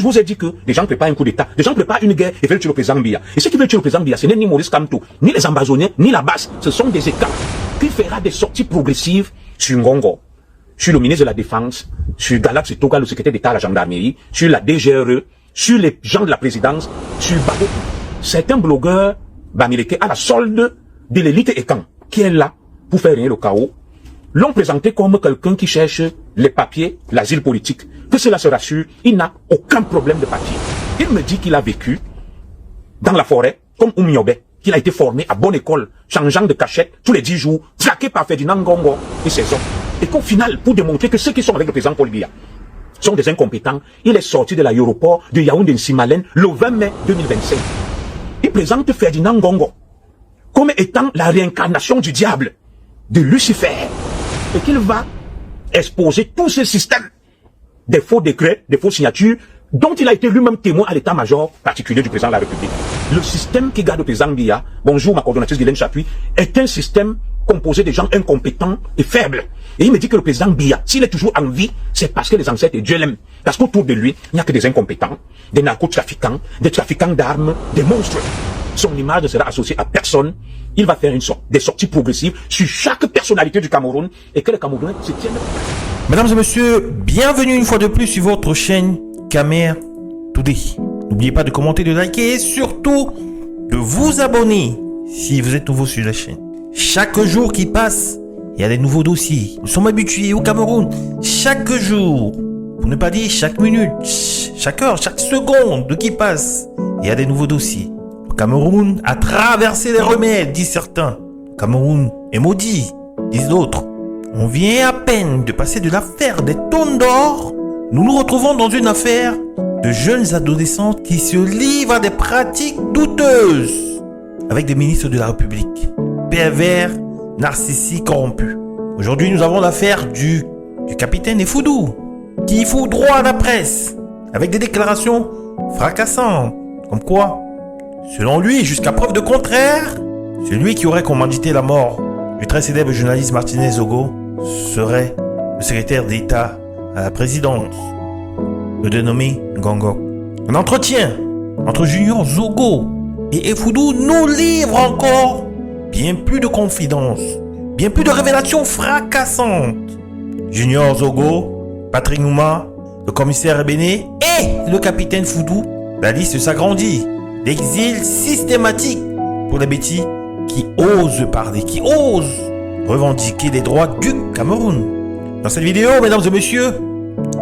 je vous ai dit que des gens préparent un coup d'État, des gens préparent une guerre et veulent tuer le président Biya. Et ceux qui veulent tuer le président Biya, ce n'est ni Maurice Kamto, ni les Ambazoniens, ni la base. Ce sont des États qui fera des sorties progressives sur Ngongo, sur le ministre de la Défense, sur Galax et Toga, le secrétaire d'État à la gendarmerie, sur la DGRE, sur les gens de la présidence, sur Babo. Certains blogueurs Bamileke à la solde de l'élite Ekan, qui est là pour faire régner le chaos, l'ont présenté comme quelqu'un qui cherche les papiers, l'asile politique. Que cela se rassure, il n'a aucun problème de papier. Il me dit qu'il a vécu dans la forêt, comme Oumiobe, qu'il a été formé à bonne école, changeant de cachette tous les 10 jours, traqué par Ferdinand Ngongo et ses hommes. Et qu'au final, pour démontrer que ceux qui sont avec le président Paul Biya sont des incompétents, il est sorti de l'aéroport de Yaoundé-Nsimalen le 20 mai 2025. Il présente Ferdinand Ngongo comme étant la réincarnation du diable, de Lucifer, et qu'il va exposer tout ce système des faux décrets, des fausses signatures, dont il a été lui-même témoin à l'état-major particulier du président de la République. Le système qui garde le président Biya, bonjour ma coordonnatrice Guylaine Chapuis, est un système composé de gens incompétents et faibles. Et il me dit que le président Biya, s'il est toujours en vie, c'est parce que les ancêtres et Dieu l'aiment. Parce qu'autour de lui, il n'y a que des incompétents, des narcotrafiquants, des trafiquants d'armes, des monstres. Son image ne sera associée à personne. Il va faire des sorties progressives sur chaque personnalité du Cameroun et que les Camerounais se tiennent. Mesdames et messieurs, bienvenue une fois de plus sur votre chaîne Kamer Today. N'oubliez pas de commenter, de liker et surtout de vous abonner si vous êtes nouveau sur la chaîne. Chaque jour qui passe, il y a des nouveaux dossiers. Nous sommes habitués au Cameroun. Chaque jour, pour ne pas dire chaque minute, chaque heure, chaque seconde qui passe, il y a des nouveaux dossiers. Le Cameroun a traversé les remèdes, disent certains. Le Cameroun est maudit, disent d'autres. On vient à peine de passer de l'affaire des tonnes d'or. Nous nous retrouvons dans une affaire de jeunes adolescentes qui se livrent à des pratiques douteuses avec des ministres de la République, pervers, narcissiques, corrompus. Aujourd'hui, nous avons l'affaire du capitaine Effoudou qui foudroie la presse avec des déclarations fracassantes, comme quoi, selon lui, jusqu'à preuve de contraire, celui qui aurait commandité la mort du très célèbre journaliste Martinez Zogo serait le secrétaire d'État à la présidence, le dénommé Ngongo. Un entretien entre Junior Zogo et Effoudou nous livre encore bien plus de confidences, bien plus de révélations fracassantes. Junior Zogo, Patrick Nouma, le commissaire Ebene et le capitaine Foudou, la liste s'agrandit. L'exil systématique pour les bêtis qui osent parler, qui osent revendiquer les droits du Cameroun. Dans cette vidéo, mesdames et messieurs,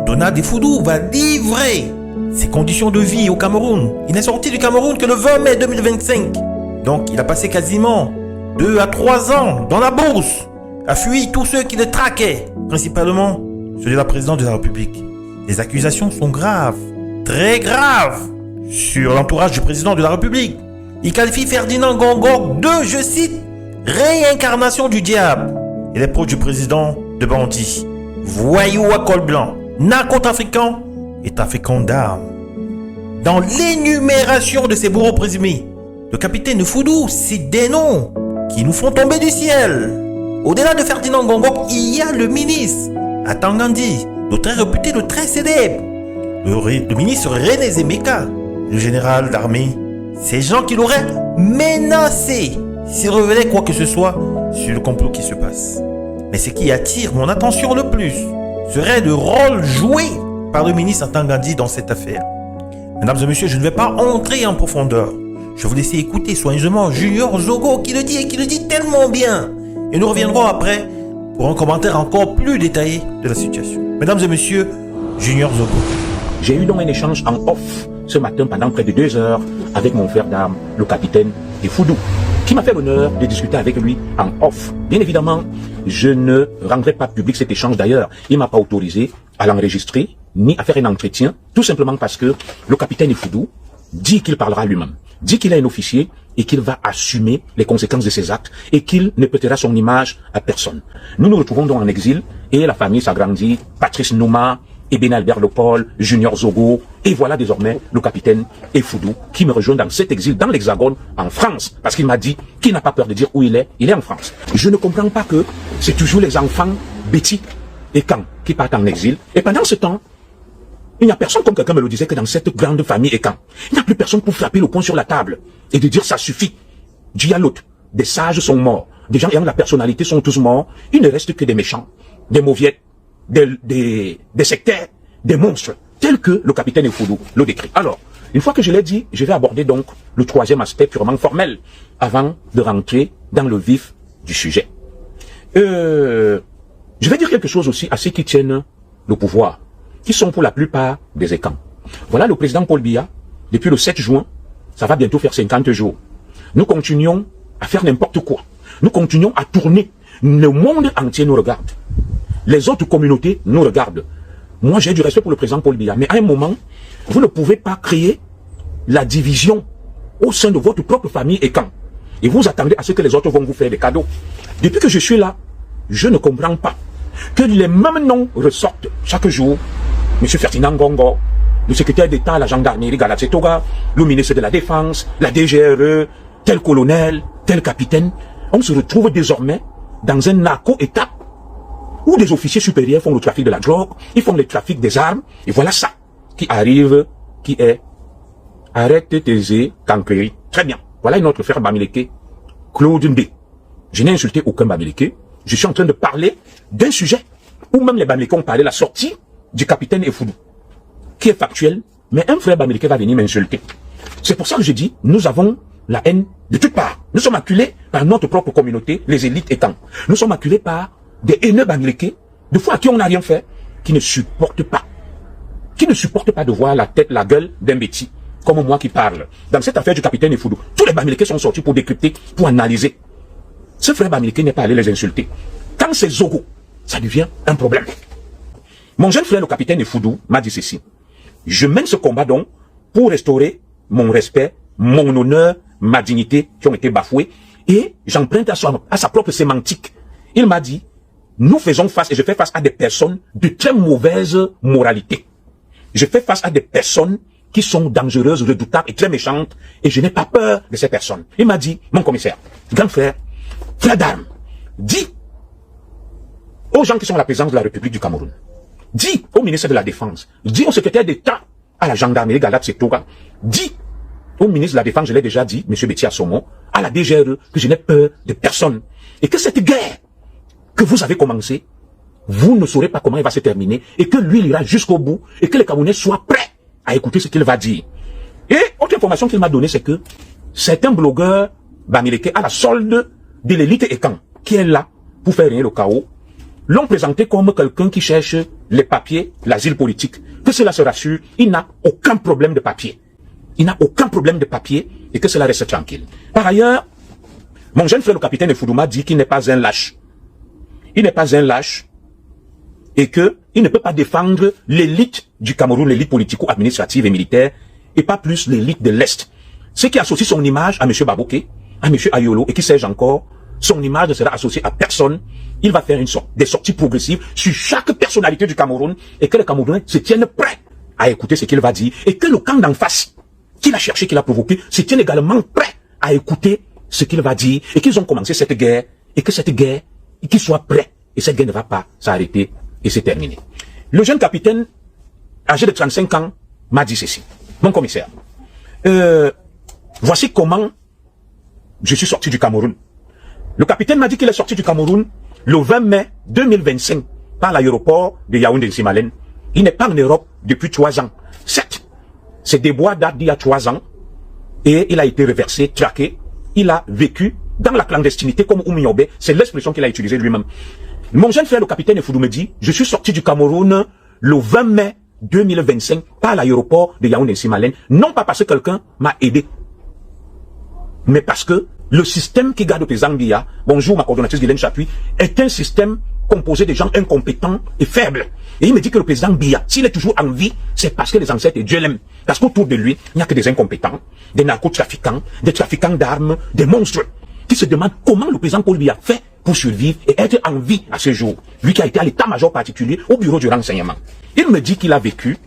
Donald Effoudou va livrer ses conditions de vie au Cameroun. Il n'est sorti du Cameroun que le 20 mai 2025. Donc, il a passé quasiment 2 à 3 ans dans la bourse, a fui tous ceux qui le traquaient, principalement ceux de la présidence de la République. Les accusations sont graves, très graves, sur l'entourage du président de la République. Il qualifie Ferdinand Ngongo de, je cite, réincarnation du diable. Et les proches du président de bandits, voyous à col blanc, narcotrafiquants et trafiquants d'armes. Dans l'énumération de ces bourreaux présumés, le capitaine Foudou cite des noms qui nous font tomber du ciel. Au-delà de Ferdinand Ngongo, il y a le ministre Atangandi, le très réputé, le très célèbre, le ministre René Zemeka, le général d'armée. Ces gens qui l'auraient menacé s'il révélait quoi que ce soit sur le complot qui se passe. Mais ce qui attire mon attention le plus serait le rôle joué par le ministre Atangandi dans cette affaire. Mesdames et messieurs, je ne vais pas entrer en profondeur. Je vais vous laisser écouter soigneusement Junior Zogo qui le dit et qui le dit tellement bien. Et nous reviendrons après pour un commentaire encore plus détaillé de la situation. Mesdames et messieurs, Junior Zogo. J'ai eu donc un échange en off ce matin pendant près de 2 heures avec mon frère d'armes, le capitaine Effoudou, qui m'a fait l'honneur de discuter avec lui en off. Bien évidemment, je ne rendrai pas public cet échange d'ailleurs. Il ne m'a pas autorisé à l'enregistrer ni à faire un entretien, tout simplement parce que le capitaine Effoudou dit qu'il parlera lui-même, dit qu'il est un officier et qu'il va assumer les conséquences de ses actes et qu'il ne prêtera son image à personne. Nous nous retrouvons donc en exil et la famille s'agrandit, Patrice Nouma, Ebene Albert Lepol, Junior Zogo, et voilà désormais le capitaine Effoudou qui me rejoint dans cet exil, dans l'Hexagone, en France, parce qu'il m'a dit qu'il n'a pas peur de dire où il est en France. Je ne comprends pas que c'est toujours les enfants bêtis et quand qui partent en exil, et pendant ce temps, Il n'y a personne, comme quelqu'un me le disait, que dans cette grande famille et quand. Il n'y a plus personne pour frapper le poing sur la table et de dire ça suffit. Dis à l'autre, des sages sont morts, des gens ayant la personnalité sont tous morts, il ne reste que des méchants, des mauviettes, des sectaires, des monstres, tels que le capitaine Efudou le décrit. Alors, une fois que je l'ai dit, je vais aborder donc le troisième aspect purement formel, avant de rentrer dans le vif du sujet. Je vais dire quelque chose aussi à ceux qui tiennent le pouvoir, qui sont pour la plupart des écans. Voilà le président Paul Biya, depuis le 7 juin, ça va bientôt faire 50 jours. Nous continuons à faire n'importe quoi. Nous continuons à tourner. Le monde entier nous regarde. Les autres communautés nous regardent. Moi, j'ai du respect pour le président Paul Biya, mais à un moment, vous ne pouvez pas créer la division au sein de votre propre famille et camp. Et vous attendez à ce que les autres vont vous faire des cadeaux. Depuis que je suis là, je ne comprends pas que les mêmes noms ressortent chaque jour. M. Ferdinand Ngongo, le secrétaire d'État à la gendarmerie Galatse-Toga, le ministre de la Défense, la DGRE, tel colonel, tel capitaine. On se retrouve désormais dans un narco-État où des officiers supérieurs font le trafic de la drogue, ils font le trafic des armes, et voilà ça qui arrive, qui est arrête tes cancréries. Très bien. Voilà une autre frère Bamileke, Claude Ndé. Je n'ai insulté aucun Bamileke. Je suis en train de parler d'un sujet où même les Bamileke ont parlé de la sortie du capitaine Efudou, qui est factuel, mais un frère Bamileke va venir m'insulter. C'est pour ça que je dis, nous avons la haine de toutes parts. Nous sommes acculés par notre propre communauté, les élites étant. Nous sommes acculés par des haineux Bamileke, de fois à qui on n'a rien fait, qui ne supportent pas. Qui ne supportent pas de voir la tête, la gueule d'un bêtis, comme moi qui parle. Dans cette affaire du capitaine Efudou, tous les Bamileke sont sortis pour décrypter, pour analyser. Ce frère Bamileke n'est pas allé les insulter. Quand c'est Zogo, ça devient un problème. Mon jeune frère, le capitaine Efudou, m'a dit ceci. Je mène ce combat donc pour restaurer mon respect, mon honneur, ma dignité qui ont été bafoués, et j'emprunte à sa propre sémantique. Il m'a dit, nous faisons face, et je fais face à des personnes de très mauvaise moralité. Je fais face à des personnes qui sont dangereuses, redoutables et très méchantes, et je n'ai pas peur de ces personnes. Il m'a dit, mon commissaire, grand frère, frère d'armes, dis aux gens qui sont à la présidence de la République du Cameroun, dis au ministre de la Défense, dis au secrétaire d'État à la gendarmerie Galatse-Toga, dis au ministre de la Défense, je l'ai déjà dit, M. Betty Assomo, à la DGRE, que je n'ai peur de personne. Et que cette guerre que vous avez commencée, vous ne saurez pas comment elle va se terminer, et que lui, il ira jusqu'au bout, et que les Camerounais soient prêts à écouter ce qu'il va dire. Et autre information qu'il m'a donnée, c'est que certains blogueurs Bamileke à la solde de l'élite écan, qui est là pour faire régner le chaos, l'ont présenté comme quelqu'un qui cherche les papiers, l'asile politique. Que cela se rassure, il n'a aucun problème de papier. Il n'a aucun problème de papier et que cela reste tranquille. Par ailleurs, mon jeune frère le capitaine Efudou m'a dit qu'il n'est pas un lâche. Il n'est pas un lâche et qu'il ne peut pas défendre l'élite du Cameroun, l'élite politico-administrative et militaire, et pas plus l'élite de l'Est. Ce qui associe son image à M. Babouké, à M. Ayolo, et qui sais-je encore, son image ne sera associée à personne. Il va faire des sorties progressives sur chaque personnalité du Cameroun, et que les Camerounais se tiennent prêts à écouter ce qu'il va dire, et que le camp d'en face, qu'il a cherché, qu'il a provoqué, se tiennent également prêts à écouter ce qu'il va dire, et qu'ils ont commencé cette guerre, et que cette guerre, qu'ils soient prêts, et cette guerre ne va pas s'arrêter, et c'est terminé. Le jeune capitaine, âgé de 35 ans, m'a dit ceci. Mon commissaire, voici comment je suis sorti du Cameroun. Le capitaine m'a dit qu'il est sorti du Cameroun le 20 mai 2025 par l'aéroport de Yaoundé-Nsimalen. Il n'est pas en Europe depuis 3 ans. Certes, ces déboires datent d'il y a 3 ans et il a été reversé, traqué. Il a vécu dans la clandestinité comme Oumiobe. C'est l'expression qu'il a utilisée lui-même. Mon jeune frère, le capitaine Efudou, me dit, je suis sorti du Cameroun le 20 mai 2025 par l'aéroport de Yaoundé-Nsimalen. Non pas parce que quelqu'un m'a aidé, mais parce que le système qui garde tes Zambia, bonjour ma coordonnatrice Guylaine Chapuis, est un système composé de gens incompétents et faibles. Et il me dit que le président Biya, s'il est toujours en vie, c'est parce que les ancêtres et Dieu l'aime. Parce qu'autour de lui, il n'y a que des incompétents, des narcotrafiquants, des trafiquants d'armes, des monstres, qui se demandent comment le président Paul Biya fait pour survivre et être en vie à ce jour. Lui qui a été à l'état-major particulier au bureau du renseignement. Il me dit qu'il a vécu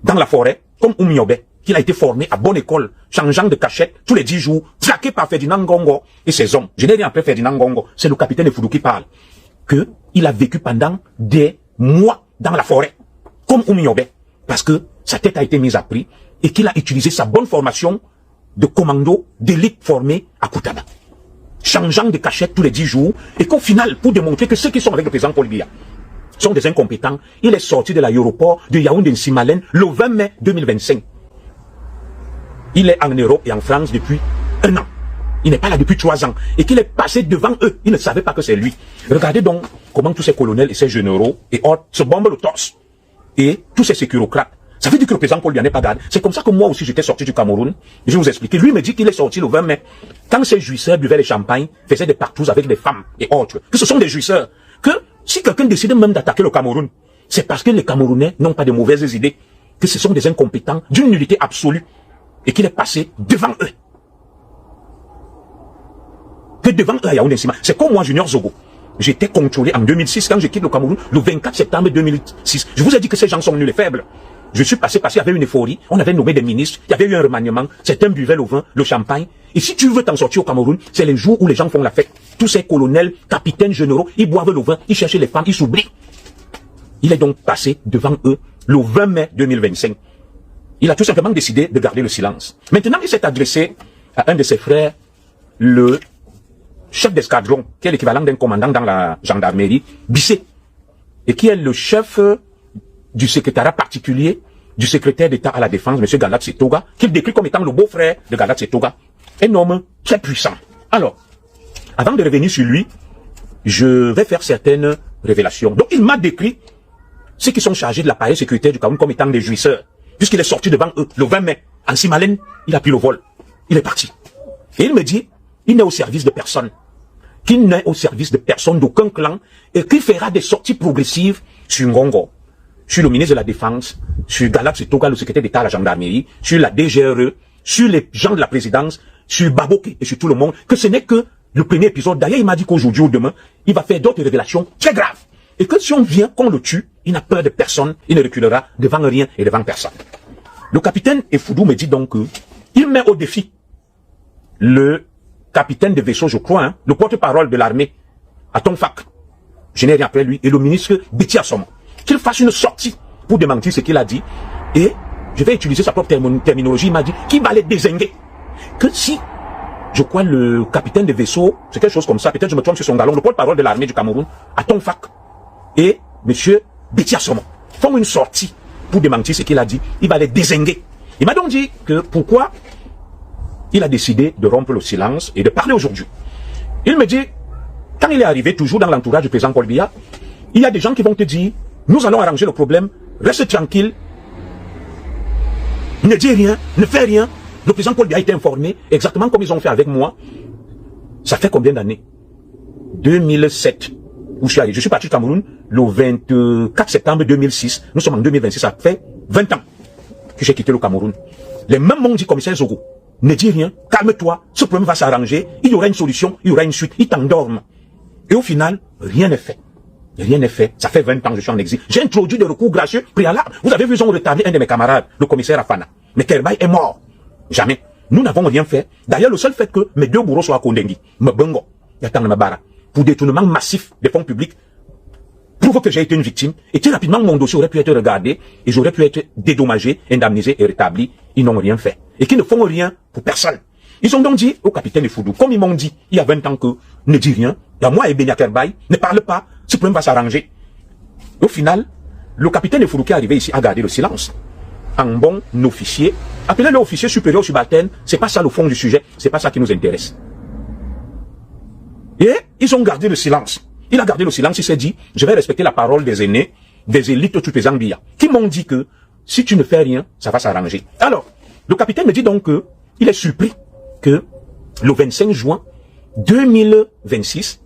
dans la forêt, comme Oumiobe, qu'il a été formé à bonne école, changeant de cachette tous les 10 jours, traqué par Ferdinand Ngongo et ses hommes. Je n'ai rien après Ferdinand Ngongo, c'est le capitaine Efudou qui parle. Que il a vécu pendant des mois dans la forêt, comme Oumiobe, parce que sa tête a été mise à prix et qu'il a utilisé sa bonne formation de commando d'élite formée à Koutaba, changeant de cachette tous les 10 jours, et qu'au final, pour démontrer que ceux qui sont avec le président Paul Biya sont des incompétents, il est sorti de l'aéroport de Yaoundé-Nsimalen le 20 mai 2025. Il est en Europe et en France depuis 1 an. Il n'est pas là depuis 3 ans. Et qu'il est passé devant eux. Ils ne savaient pas que c'est lui. Regardez donc comment tous ces colonels et ces généraux et autres se bombent le torse. Et tous ces sécurocrates. Ça veut dire que le président Paul Biya n'est pas garde. C'est comme ça que moi aussi j'étais sorti du Cameroun. Je vais vous expliquer. Lui me dit qu'il est sorti le 20 mai. Quand ces jouisseurs buvaient les champagnes, faisaient des partous avec des femmes et autres. Que ce sont des jouisseurs. Que si quelqu'un décide même d'attaquer le Cameroun, c'est parce que les Camerounais n'ont pas de mauvaises idées. Que ce sont des incompétents d'une nullité absolue. Et qu'il est passé devant eux. Que devant eux à Yaoundé-Nsimalen. C'est comme moi, Junior Zogo. J'étais contrôlé en 2006 quand je quitte le Cameroun, le 24 septembre 2006. Je vous ai dit que ces gens sont nuls et faibles. Je suis passé parce qu'il y avait une euphorie. On avait nommé des ministres. Il y avait eu un remaniement. Certains buvaient le vin, le champagne. Et si tu veux t'en sortir au Cameroun, c'est les jours où les gens font la fête. Tous ces colonels, capitaines, généraux, ils boivent le vin, ils cherchent les femmes, ils s'oublient. Il est donc passé devant eux le 20 mai 2025. Il a tout simplement décidé de garder le silence. Maintenant, il s'est adressé à un de ses frères, le chef d'escadron, qui est l'équivalent d'un commandant dans la gendarmerie, Bissé, et qui est le chef du secrétariat particulier du secrétaire d'État à la Défense, M. Galat Setoga, qu'il décrit comme étant le beau-frère de Galat Setoga. Un homme très puissant. Alors, avant de revenir sur lui, je vais faire certaines révélations. Donc, il m'a décrit ceux qui sont chargés de l'appareil sécuritaire du Cameroun comme étant des jouisseurs. Puisqu'il est sorti devant eux le 20 mai, en Nsimalen, il a pris le vol. Il est parti. Et il me dit, il n'est au service de personne. Qu'il n'est au service de personne, d'aucun clan, et qu'il fera des sorties progressives sur Ngongo, sur le ministre de la Défense, sur Galat Setoga, le secrétaire d'État à la gendarmerie, sur la DGRE, sur les gens de la présidence, sur Baboké et sur tout le monde, que ce n'est que le premier épisode. D'ailleurs, il m'a dit qu'aujourd'hui ou demain, il va faire d'autres révélations très graves. Et que si on vient, qu'on le tue, il n'a peur de personne, il ne reculera devant rien et devant personne. Le capitaine Efoudou me dit donc qu'il met au défi le capitaine de vaisseau, je crois, hein, le porte-parole de l'armée, à Tonfak, je n'ai rien après lui, et le ministre Betty Assomo, qu'il fasse une sortie pour démentir ce qu'il a dit, et je vais utiliser sa propre terminologie, il m'a dit qu'il va les dézinguer. Que si, je crois, le capitaine de vaisseau, c'est quelque chose comme ça, peut-être je me trompe sur son galon, le porte-parole de l'armée du Cameroun, à Tonfak, et monsieur Betty Assomo font une sortie pour démentir ce qu'il a dit, il va les dézinguer. Il m'a donc dit que pourquoi il a décidé de rompre le silence et de parler aujourd'hui. Il me dit, quand il est arrivé toujours dans l'entourage du président Paul Biya, il y a des gens qui vont te dire, nous allons arranger le problème, reste tranquille, ne dis rien, ne fais rien. Le président Paul Biya a été informé, exactement comme ils ont fait avec moi. Ça fait combien d'années? 2007, où je suis allé. Je suis parti du Cameroun le 24 septembre 2006. Nous sommes en 2026, ça fait 20 ans que j'ai quitté le Cameroun. Les mêmes m'ont dit, commissaire Zogo, ne dis rien, calme-toi, ce problème va s'arranger, il y aura une solution, il y aura une suite, ils t'endorment. Et au final, rien n'est fait. Rien n'est fait. Ça fait 20 ans que je suis en exil. J'ai introduit des recours gracieux préalables. Vous avez vu, ils ont rétabli un de mes camarades, le commissaire Afana. Mais Kerbaï est mort. Jamais. Nous n'avons rien fait. D'ailleurs, le seul fait que mes 2 bourreaux soient à Kondengi, Mbongo, Yatang Mabara, pour détournement massif des fonds publics, prouve que j'ai été une victime. Et très rapidement, mon dossier aurait pu être regardé et j'aurais pu être dédommagé, indemnisé et rétabli. Ils n'ont rien fait. Et qu'ils ne font rien pour personne. Ils ont donc dit au capitaine Efoudou, comme ils m'ont dit il y a 20 ans que ne dis rien, et à moi et Benya Kerbaï, ne parle pas, ce problème va s'arranger. Au final, le capitaine Efoudou qui est arrivé ici a gardé le silence. Un bon officier, appelez-le officier supérieur subalterne, c'est pas ça le fond du sujet, c'est pas ça qui nous intéresse. Et ils ont gardé le silence. Il a gardé le silence, il s'est dit, je vais respecter la parole des aînés, des élites du président Biya, qui m'ont dit que si tu ne fais rien, ça va s'arranger. Alors, le capitaine me dit donc que il est surpris que le 25 juin 2026,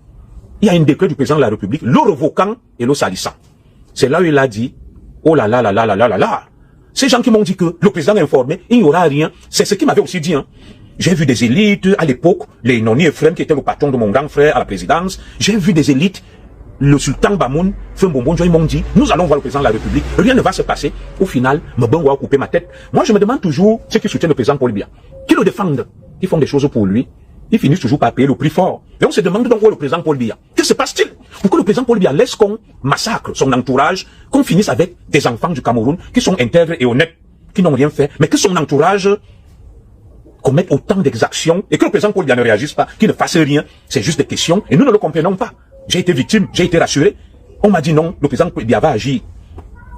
il y a un décret du président de la République, le revoquant et le salissant. C'est là où il a dit, oh là là là là là là là là. Ces gens qui m'ont dit que le président est informé, il n'y aura rien. C'est ce qu'il m'avait aussi dit, hein. J'ai vu des élites à l'époque, les Noni Ephraim qui étaient le patron de mon grand frère à la présidence. J'ai vu des élites, le sultan Bamoun, Fembonbonjo, ils m'ont dit, nous allons voir le président de la République, rien ne va se passer. Au final, Mbongo va couper ma tête. Moi, je me demande toujours ceux qui soutiennent le président Paul Biya, qui le défendent, qui font des choses pour lui, ils finissent toujours par payer le prix fort. Et on se demande donc où est le président Paul Biya. Qu'est-ce se passe-t-il pour que le président Paul Biya laisse qu'on massacre son entourage, qu'on finisse avec des enfants du Cameroun qui sont intègres et honnêtes, qui n'ont rien fait, mais que son entourage commette autant d'exactions et que le président Paul Biya ne réagisse pas, qu'il ne fasse rien. C'est juste des questions et nous ne le comprenons pas. J'ai été victime, j'ai été rassuré. On m'a dit non, le président Paul Biya va agir.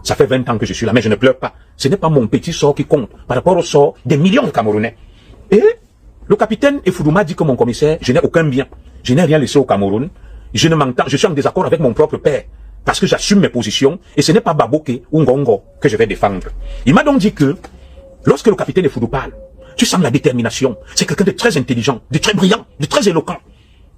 Ça fait 20 ans que je suis là, mais je ne pleure pas. Ce n'est pas mon petit sort qui compte par rapport au sort des millions de Camerounais. Et le capitaine Effoudou m'a dit que mon commissaire, je n'ai aucun bien. Je n'ai rien laissé au Cameroun. Je suis en désaccord avec mon propre père. Parce que j'assume mes positions. Et ce n'est pas Baboké ou Ngongo que je vais défendre. Il m'a donc dit que, lorsque le capitaine Effoudou parle, tu sens la détermination. C'est quelqu'un de très intelligent, de très brillant, de très éloquent.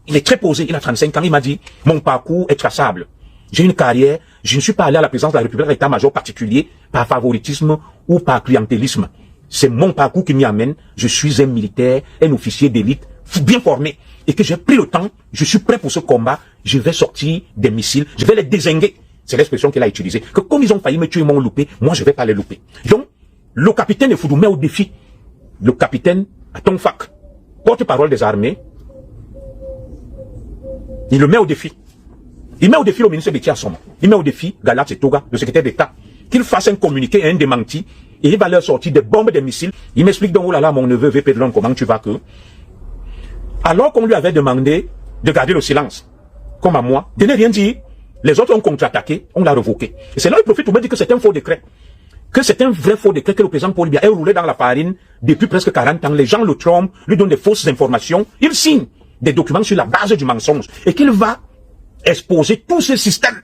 Il est très posé, il a 35 ans. Il m'a dit, mon parcours est traçable. J'ai une carrière, je ne suis pas allé à la présidence de la République à l'état-major particulier par favoritisme ou par clientélisme. C'est mon parcours qui m'y amène. Je suis un militaire, un officier d'élite, bien formé. Et que j'ai pris le temps, je suis prêt pour ce combat. Je vais sortir des missiles, je vais les dézinguer. C'est l'expression qu'il a utilisée. Que comme ils ont failli me tuer, ils m'ont loupé, moi je vais pas les louper. Donc, le capitaine Effoudou met au défi. Le capitaine Atonfak, porte-parole des armées, il le met au défi. Il met au défi le ministre Betty Assoma. Il met au défi Galat Setoga, le secrétaire d'État, qu'il fasse un communiqué et un démenti. Et il va leur sortir des bombes, des missiles. Il m'explique donc, oh là là, mon neveu VP de Londres, comment tu vas que... Alors qu'on lui avait demandé de garder le silence, comme à moi, de ne rien dire, les autres ont contre-attaqué, on l'a revoqué. Et c'est là qu'il profite pour me dire que c'est un faux décret. Que c'est un vrai faux décret, que le président Paul Biya est roulé dans la farine depuis presque 40 ans. Les gens le trompent, lui donnent des fausses informations. Il signe des documents sur la base du mensonge. Et qu'il va exposer tout ce système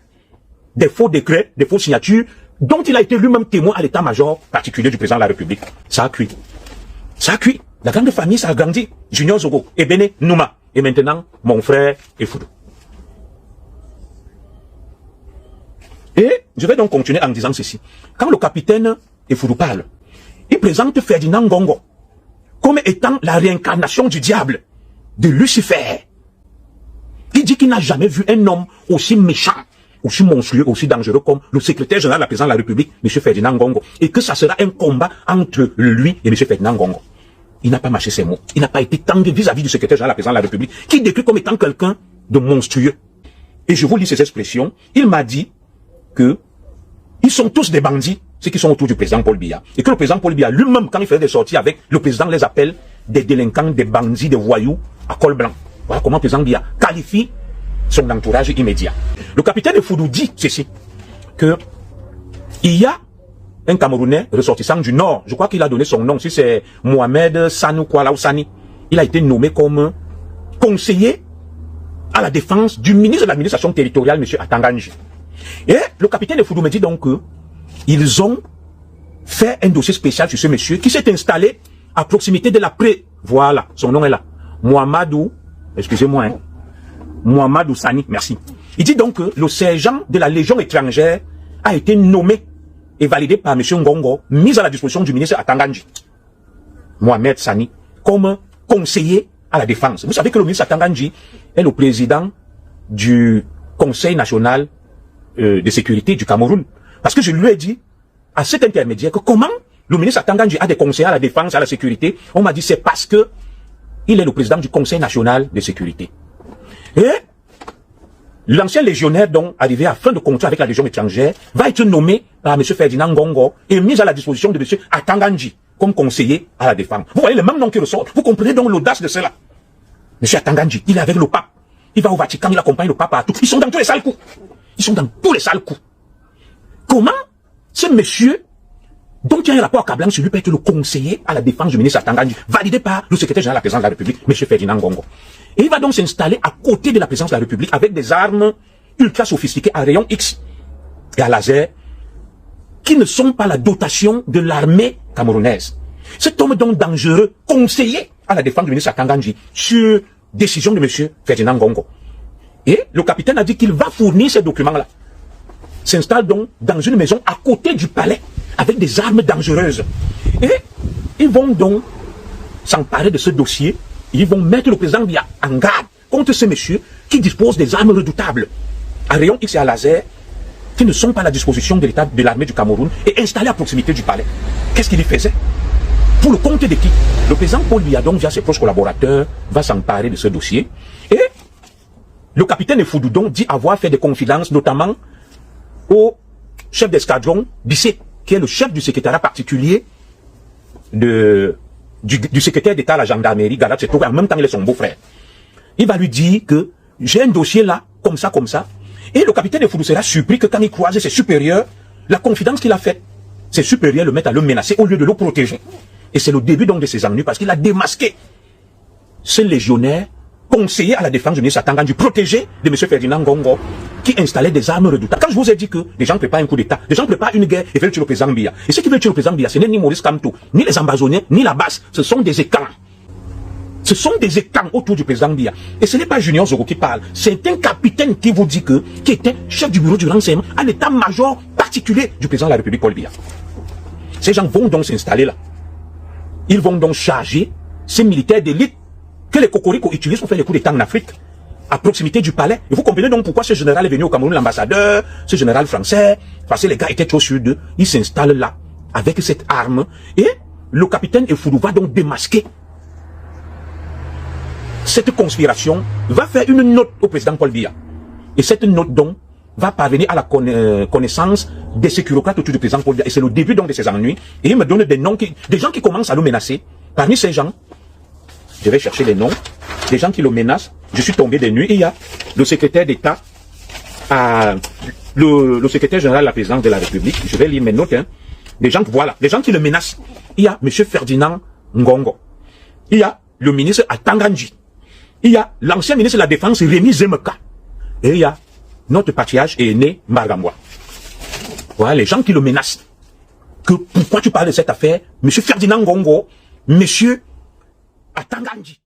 des faux décrets, des fausses signatures, dont il a été lui-même témoin à l'état-major particulier du président de la République. Ça a cuit. Ça a cuit. La grande famille, ça a grandi. Junior Zogo, Ebene, Nouma. Et maintenant, mon frère Effoudou. Et je vais donc continuer en disant ceci. Quand le capitaine Effoudou parle, il présente Ferdinand Ngongo comme étant la réincarnation du diable, de Lucifer. Il dit qu'il n'a jamais vu un homme aussi méchant, aussi monstrueux, aussi dangereux comme le secrétaire général de la présidence de la République, M. Ferdinand Ngongo. Et que ça sera un combat entre lui et M. Ferdinand Ngongo. Il n'a pas mâché ses mots. Il n'a pas été tendu vis-à-vis du secrétaire général de la présidence de la République, qui décrit comme étant quelqu'un de monstrueux. Et je vous lis ces expressions. Il m'a dit que ils sont tous des bandits, ceux qui sont autour du président Paul Biya. Et que le président Paul Biya lui-même, quand il faisait des sorties avec, le président les appelle des délinquants, des bandits, des voyous à col blanc. Voilà comment le président Biya qualifie son entourage immédiat. Le capitaine Effoudou dit ceci, que il y a un Camerounais ressortissant du Nord, je crois qu'il a donné son nom, si c'est Mohamed Sanou Kwala Sani, il a été nommé comme conseiller à la défense du ministre de l'administration territoriale, M. Atanganji. Et le capitaine Effoudou me dit donc que ils ont fait un dossier spécial sur ce monsieur qui s'est installé à proximité de la voilà, son nom est là. Mohamedou, excusez-moi, hein, Mohamedou Sani, merci. Il dit donc que le sergent de la Légion étrangère a été nommé et validé par M. Ngongo, mis à la disposition du ministre Atanganji, Mohamed Sani, comme conseiller à la défense. Vous savez que le ministre Atanganji est le président du Conseil national de sécurité du Cameroun. Parce que je lui ai dit, à cet intermédiaire, que comment le ministre Atanganji a des conseillers à la défense, à la sécurité. On m'a dit, c'est parce que il est le président du Conseil national de sécurité. Et l'ancien légionnaire, donc, arrivé à fin de contrat avec la Légion étrangère, va être nommé par M. Ferdinand Ngongo et mis à la disposition de M. Atanganji comme conseiller à la défense. Vous voyez le même nom qui ressort. Vous comprenez donc l'audace de cela. M. Atanganji, il est avec le pape. Il va au Vatican, il accompagne le pape partout. Ils sont dans tous les sales coups. Ils sont dans tous les sales coups. Comment ce monsieur, dont il y a un rapport accablant sur lui, peut être le conseiller à la défense du ministre Atanganji, validé par le secrétaire général de la présidence de la République, M. Ferdinand Ngongo. Et il va donc s'installer à côté de la présidence de la République avec des armes ultra sophistiquées à rayon X et à laser qui ne sont pas la dotation de l'armée camerounaise. Cet homme donc dangereux, conseiller à la défense du ministre Atanganji sur décision de M. Ferdinand Ngongo. Et le capitaine a dit qu'il va fournir ces documents-là. S'installe donc dans une maison à côté du palais avec des armes dangereuses. Et ils vont donc s'emparer de ce dossier. Ils vont mettre le président Biya en garde contre ce monsieur qui dispose des armes redoutables à rayon X et à laser qui ne sont pas à la disposition de l'État de l'armée du Cameroun et installés à proximité du palais. Qu'est-ce qu'il y faisait? Pour le compte de qui? Le président Paul Biya, donc via ses proches collaborateurs, va s'emparer de ce dossier et le capitaine Efoudoudon dit avoir fait des confidences, notamment au chef d'escadron Bissé, qui est le chef du secrétariat particulier du secrétaire d'État à la gendarmerie, Galat Setouré, en même temps il est son beau-frère. Il va lui dire que j'ai un dossier là, comme ça. Et le capitaine Effoudou sera surpris que quand il croise ses supérieurs, la confidence qu'il a faite, ses supérieurs le mettent à le menacer au lieu de le protéger. Et c'est le début donc de ses ennuis parce qu'il a démasqué ce légionnaire conseiller à la défense du ministre Atangandji, protégé de M. Ferdinand Ngongo, qui installait des armes redoutables. Quand je vous ai dit que des gens préparent un coup d'État, des gens préparent une guerre et veulent tuer le président Biya. Et ceux qui veulent tuer le président Biya, ce n'est ni Maurice Kamto, ni les ambazoniens, ni la base. Ce sont des écrans. Ce sont des écrans autour du président Biya. Et ce n'est pas Junior Zoro qui parle. C'est un capitaine qui vous dit qui était chef du bureau du renseignement à l'état-major particulier du président de la République, Paul Biya. Ces gens vont donc s'installer là. Ils vont donc charger ces militaires d'élite que les cocoricots utilisent pour faire des coups d'État en Afrique, à proximité du palais. Et vous comprenez donc pourquoi ce général est venu au Cameroun, l'ambassadeur, ce général français, parce que les gars étaient trop sûrs d'eux. Ils s'installent là, avec cette arme, et le capitaine Effoudou va donc démasquer cette conspiration, va faire une note au président Paul Biya. Et cette note donc va parvenir à la connaissance des sécurocrates autour du président Paul Biya. Et c'est le début donc de ses ennuis. Et il me donne des noms, des gens qui commencent à le menacer. Parmi ces gens, je vais chercher les noms des gens qui le menacent. Je suis tombé des nuits. Et il y a le secrétaire d'État, le secrétaire général de la présidence de la République. Je vais lire mes notes. Des gens, voilà, des gens qui le menacent. Il y a M. Ferdinand Ngongo. Il y a le ministre Atangandji. Il y a l'ancien ministre de la Défense, Rémi Zemeka. Et il y a notre patriarche aîné, Margambois. Voilà les gens qui le menacent. Que pourquoi tu parles de cette affaire? M. Ferdinand Ngongo, M. Atangandji.